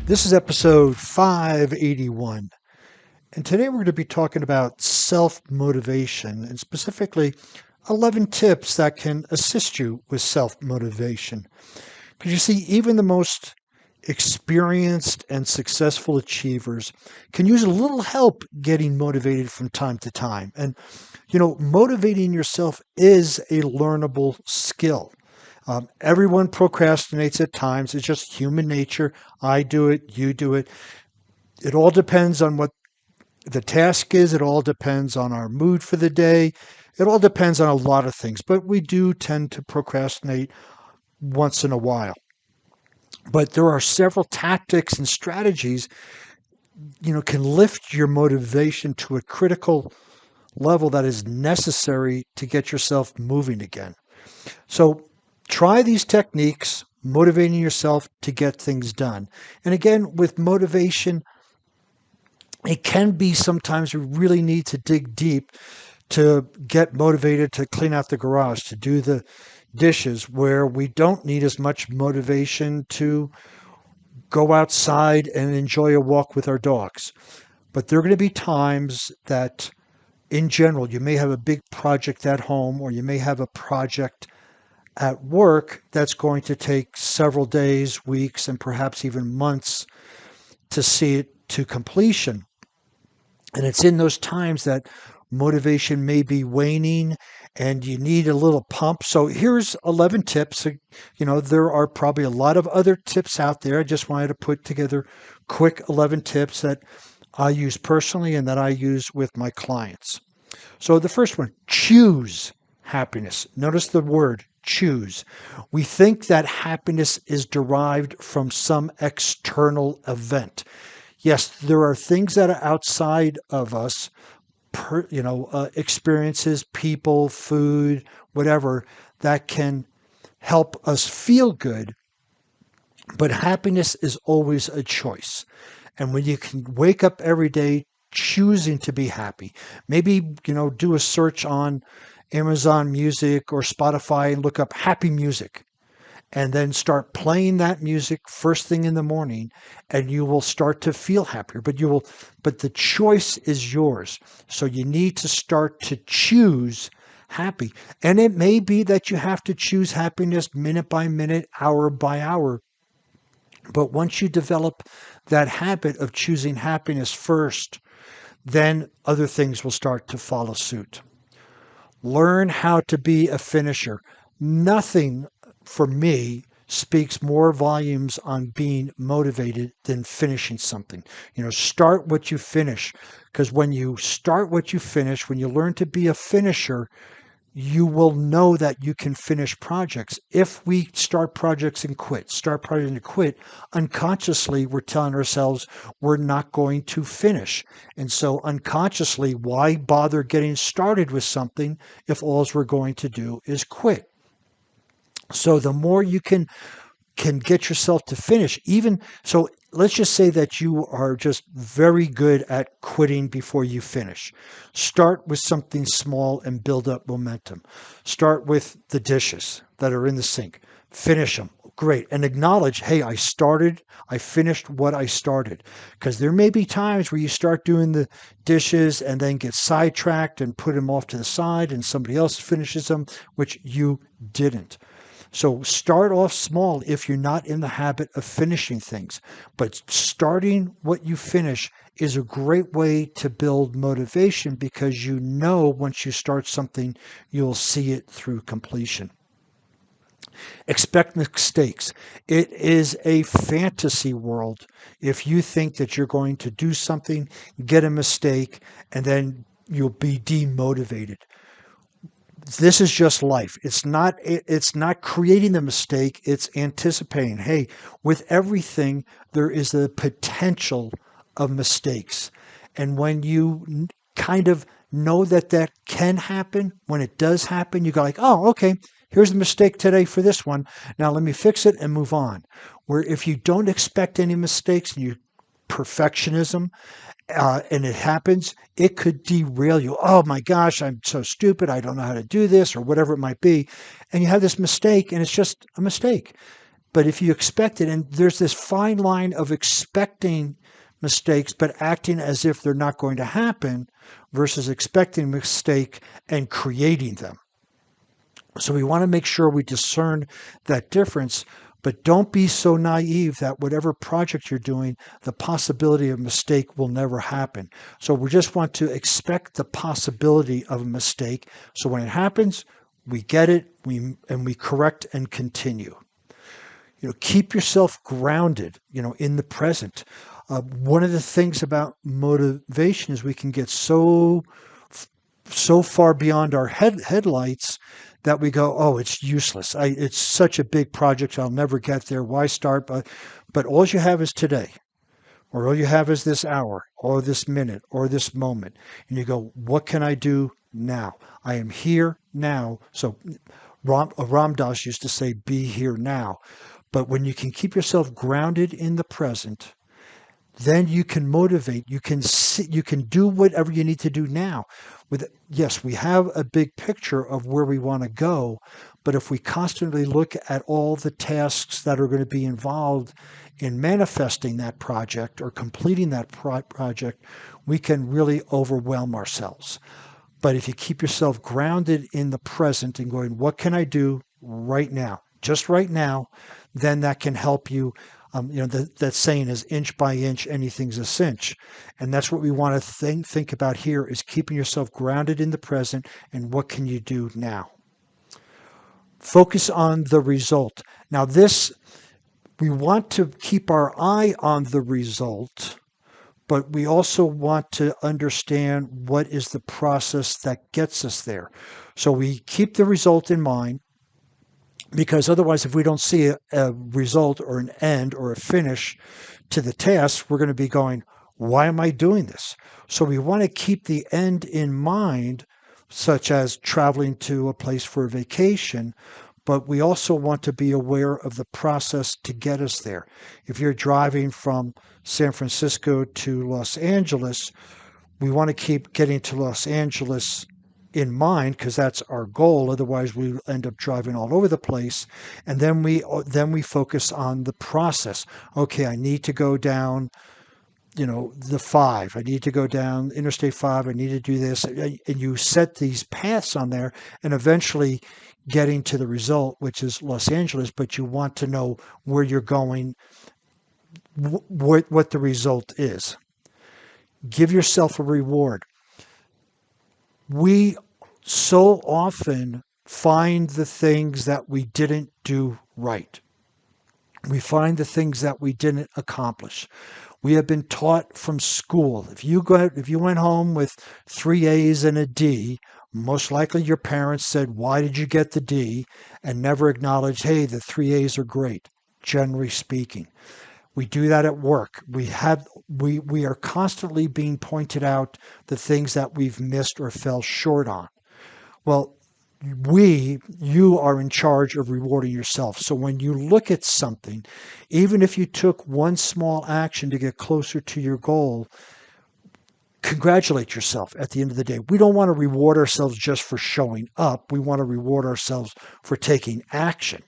This is episode 581. And today we're going to be talking about self motivation and specifically 11 tips that can assist you with self motivation. Because you see, even the most experienced and successful achievers can use a little help getting motivated from time to time. And, motivating yourself is a learnable skill. Everyone procrastinates at times. It's just human nature. I do it, you do it. It all depends on what the task is. It all depends on our mood for the day. It all depends on a lot of things, but we do tend to procrastinate once in a while. But there are several tactics and strategies, can lift your motivation to a critical level that is necessary to get yourself moving again. So try these techniques, motivating yourself to get things done. And again, with motivation, it can be sometimes we really need to dig deep to get motivated to clean out the garage, to do the dishes, where we don't need as much motivation to go outside and enjoy a walk with our dogs. But there are going to be times that, in general, you may have a big project at home or you may have a project at work that's going to take several days, weeks, and perhaps even months to see it to completion. And it's in those times that motivation may be waning and you need a little pump. So here's 11 tips. There are probably a lot of other tips out there. I just wanted to put together quick 11 tips that I use personally and that I use with my clients. So the first one, choose happiness. Notice the word choose. We think that happiness is derived from some external event. Yes, there are things that are outside of us, experiences, people, food, whatever, that can help us feel good. But happiness is always a choice. And when you can wake up every day choosing to be happy, maybe, do a search on Amazon Music or Spotify and look up happy music and then start playing that music first thing in the morning and you will start to feel happier. But the choice is yours. So you need to start to choose happy. And it may be that you have to choose happiness minute by minute, hour by hour. But once you develop that habit of choosing happiness first, then other things will start to follow suit. Learn how to be a finisher. Nothing for me speaks more volumes on being motivated than finishing something. Start what you finish. Because when you start what you finish, when you learn to be a finisher, you will know that you can finish projects. If we start projects and quit, unconsciously we're telling ourselves we're not going to finish. And so unconsciously, why bother getting started with something if all we're going to do is quit? So the more you can get yourself to finish, even so, let's just say that you are just very good at quitting before you finish. Start with something small and build up momentum. Start with the dishes that are in the sink. Finish them. Great. And acknowledge, hey, I finished what I started. Because there may be times where you start doing the dishes and then get sidetracked and put them off to the side and somebody else finishes them, which you didn't. So start off small if you're not in the habit of finishing things. But starting what you finish is a great way to build motivation because once you start something, you'll see it through completion. Expect mistakes. It is a fantasy world if you think that you're going to do something, get a mistake, and then you'll be demotivated. This is just life. It's not creating the mistake, it's anticipating. Hey, with everything there is the potential of mistakes. And when you kind of know that can happen, when it does happen, you go like, "Oh, okay, here's the mistake today for this one. Now let me fix it and move on." Where if you don't expect any mistakes and you perfectionism and it happens, it could derail you. Oh my gosh, I'm so stupid. I don't know how to do this or whatever it might be. And you have this mistake and it's just a mistake. But if you expect it, and there's this fine line of expecting mistakes but acting as if they're not going to happen versus expecting a mistake and creating them. So we want to make sure we discern that difference, but don't be so naive that whatever project you're doing, the possibility of mistake will never happen. So we just want to expect the possibility of a mistake. So when it happens, we get it, we correct and continue. Keep yourself grounded, in the present. One of the things about motivation is we can get so far beyond our headlights that we go, oh, it's useless. It's such a big project. I'll never get there. Why start? But all you have is today, or all you have is this hour, or this minute, or this moment. And you go, what can I do now? I am here now. So Ram Dass used to say, be here now. But when you can keep yourself grounded in the present, then you can motivate. You can do whatever you need to do now. Yes, we have a big picture of where we want to go, but if we constantly look at all the tasks that are going to be involved in manifesting that project or completing that project, we can really overwhelm ourselves. But if you keep yourself grounded in the present and going, what can I do right now? Just right now, then that can help you. That saying is inch by inch, anything's a cinch. And that's what we want to think about here is keeping yourself grounded in the present and what can you do now? Focus on the result. Now we want to keep our eye on the result, but we also want to understand what is the process that gets us there. So we keep the result in mind, because otherwise, if we don't see a result or an end or a finish to the task, we're going to be going, why am I doing this? So we want to keep the end in mind, such as traveling to a place for a vacation, but we also want to be aware of the process to get us there. If you're driving from San Francisco to Los Angeles, we want to keep getting to Los Angeles in mind, because that's our goal. Otherwise, we end up driving all over the place. And then we focus on the process. Okay, I need to go down, the 5. I need to go down Interstate 5. I need to do this. And you set these paths on there, and eventually getting to the result, which is Los Angeles. But you want to know where you're going, what the result is. Give yourself a reward. We so often find the things that we didn't do right. We find the things that we didn't accomplish. We have been taught from school. If you went home with 3 A's and a D, most likely your parents said, why did you get the D? And never acknowledged, hey, the 3 A's are great, generally speaking. We do that at work. We are constantly being pointed out the things that we've missed or fell short on. Well, you are in charge of rewarding yourself. So when you look at something, even if you took one small action to get closer to your goal, congratulate yourself at the end of the day. We don't want to reward ourselves just for showing up. We want to reward ourselves for taking action.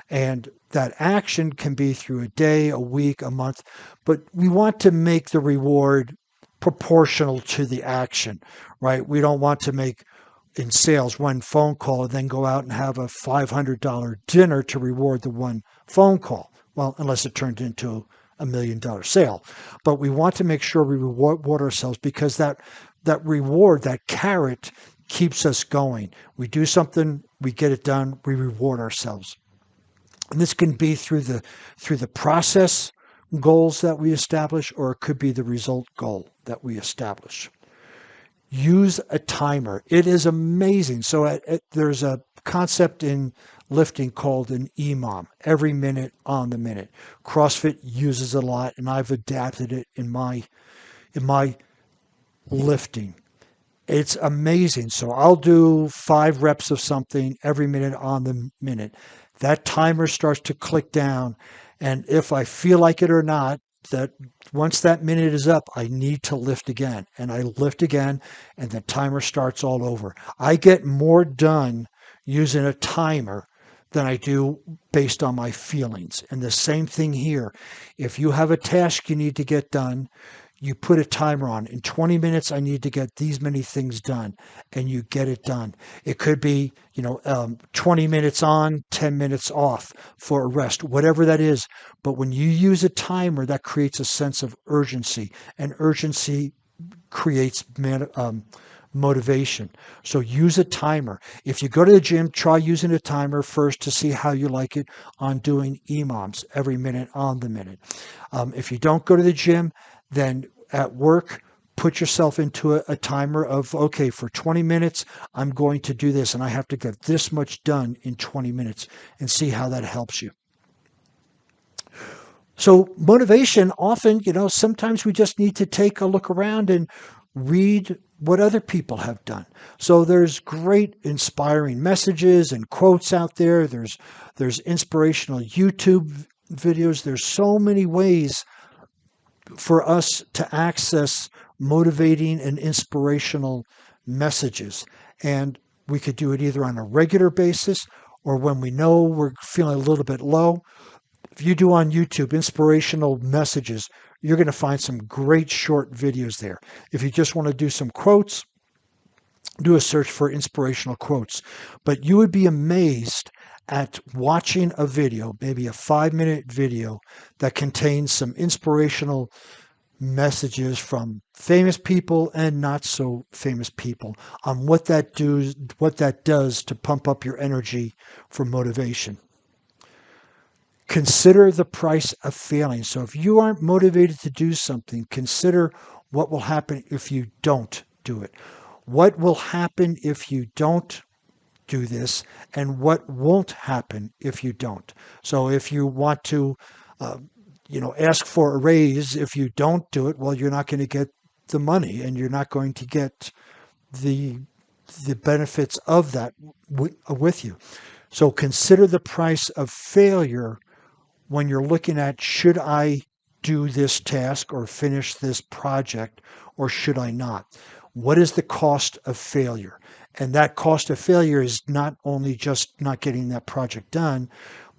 And that action can be through a day, a week, a month, but we want to make the reward proportional to the action, right? We don't want to make in sales one phone call and then go out and have a $500 dinner to reward the one phone call. Well, unless it turned into $1 million sale. But we want to make sure we reward ourselves, because that reward, that carrot, keeps us going. We do something, we get it done, we reward ourselves. And this can be through the process goals that we establish, or it could be the result goal that we establish. Use a timer. It is amazing. So there's a concept in lifting called an EMOM, every minute on the minute. CrossFit uses it a lot, and I've adapted it in my lifting. It's amazing. So I'll do 5 reps of something every minute on the minute. That timer starts to click down, and if I feel like it or not, that once that minute is up, I need to lift again, and I lift again, and the timer starts all over. I get more done using a timer than I do based on my feelings. And the same thing here. If you have a task you need to get done, you put a timer on. In 20 minutes, I need to get these many things done, and you get it done. It could be, 20 minutes on, 10 minutes off for a rest, whatever that is. But when you use a timer, that creates a sense of urgency, and urgency creates motivation. So use a timer. If you go to the gym, try using a timer first to see how you like it on doing EMOMs, every minute on the minute. If you don't go to the gym, then at work, put yourself into a timer of, okay, for 20 minutes, I'm going to do this, and I have to get this much done in 20 minutes, and see how that helps you. So motivation, often, sometimes we just need to take a look around and read what other people have done. So there's great inspiring messages and quotes out there. There's inspirational YouTube videos. There's so many ways for us to access motivating and inspirational messages. And we could do it either on a regular basis or when we know we're feeling a little bit low. If you do on YouTube inspirational messages, you're going to find some great short videos there. If you just want to do some quotes, do a search for inspirational quotes. But you would be amazed at watching a video, maybe a 5-minute video that contains some inspirational messages from famous people and not so famous people on what that does to pump up your energy for motivation. Consider the price of failing. So if you aren't motivated to do something, consider what will happen if you don't do it. What will happen if you don't do this, and what won't happen if you don't? So if you want to, ask for a raise, if you don't do it, well, you're not going to get the money, and you're not going to get the benefits of that with you. So consider the price of failure when you're looking at, should I do this task or finish this project, or should I not? What is the cost of failure? And that cost of failure is not only just not getting that project done,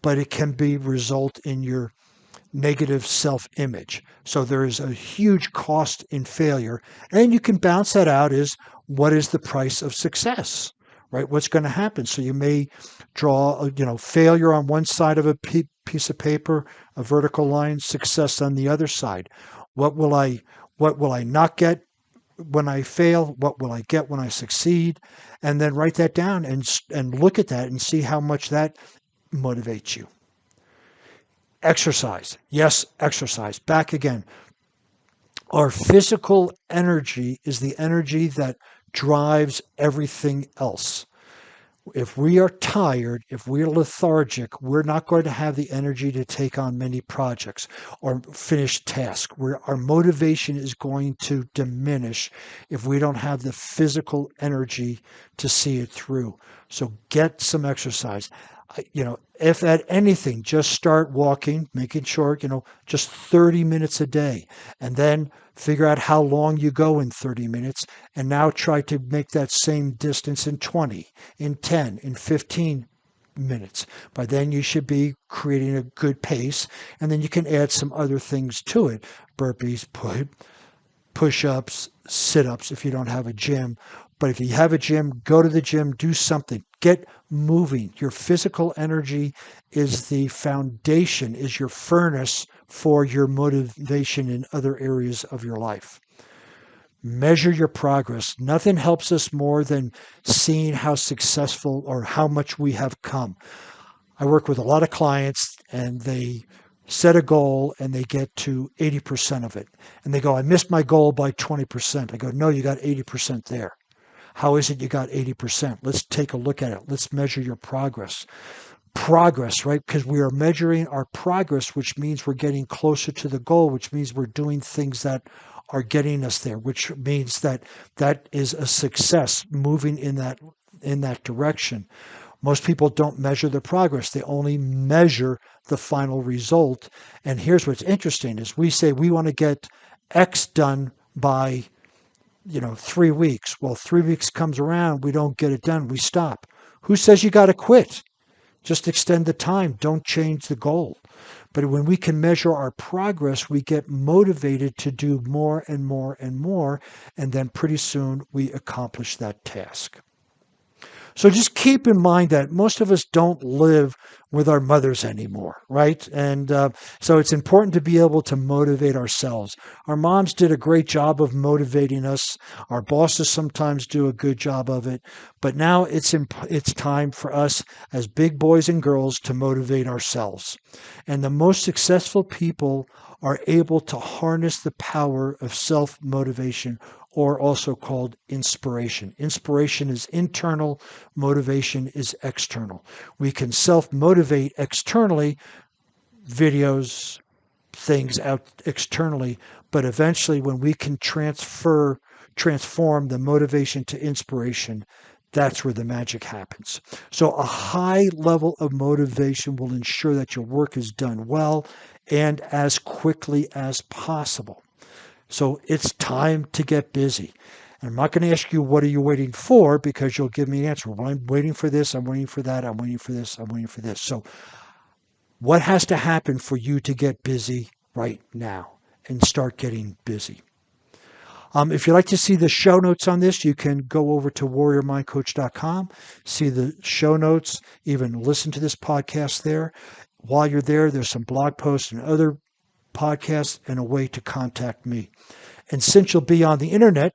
but it can result in your negative self-image. So there is a huge cost in failure, and you can balance that out as, what is the price of success? Right? What's going to happen? So you may draw, failure on one side of a piece of paper, a vertical line, success on the other side. What will I not get when I fail? What will I get when I succeed? And then write that down and look at that and see how much that motivates you. Exercise. Yes, exercise. Back again. Our physical energy is the energy that drives everything else. If we are tired, if we're lethargic, we're not going to have the energy to take on many projects or finish tasks. Our motivation is going to diminish if we don't have the physical energy to see it through. So get some exercise. If at anything, just start walking, making sure, just 30 minutes a day, and then figure out how long you go in 30 minutes, and now try to make that same distance in 20, in 10, in 15 minutes. By then you should be creating a good pace, and then you can add some other things to it. Burpees, push-ups, sit-ups if you don't have a gym. But if you have a gym, go to the gym, do something, get moving. Your physical energy is the foundation, is your furnace for your motivation in other areas of your life. Measure your progress. Nothing helps us more than seeing how successful or how much we have come. I work with a lot of clients, and they set a goal and they get to 80% of it. And they go, I missed my goal by 20%. I go, no, you got 80% there. How is it you got 80%? Let's take a look at it. Let's measure your progress. Progress, right? Because we are measuring our progress, which means we're getting closer to the goal, which means we're doing things that are getting us there, which means that is a success, moving in that direction. Most people don't measure their progress. They only measure the final result. And here's what's interesting is we say we want to get X done by 3 weeks. Well, 3 weeks comes around, we don't get it done, we stop. Who says you got to quit? Just extend the time. Don't change the goal. But when we can measure our progress, we get motivated to do more and more and more. And then pretty soon we accomplish that task. So just keep in mind that most of us don't live with our mothers anymore, right? And so it's important to be able to motivate ourselves. Our moms did a great job of motivating us. Our bosses sometimes do a good job of it. But now it's time for us as big boys and girls to motivate ourselves. And the most successful people are able to harness the power of self motivation, or also called inspiration. Inspiration is internal, motivation is external. We can self motivate externally, videos, things out externally, but eventually when we can transform the motivation to inspiration, that's where the magic happens. So a high level of motivation will ensure that your work is done well and as quickly as possible. So it's time to get busy. And I'm not going to ask you, what are you waiting for? Because you'll give me an answer. Well, I'm waiting for this. I'm waiting for that. I'm waiting for this. I'm waiting for this. So what has to happen for you to get busy right now and start getting busy? If you'd like to see the show notes on this, you can go over to warriormindcoach.com, see the show notes, even listen to this podcast there. While you're there, there's some blog posts and other podcasts and a way to contact me. And since you'll be on the internet,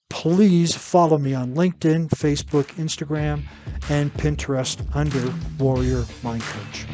please follow me on LinkedIn, Facebook, Instagram, and Pinterest under Warrior Mind Coach.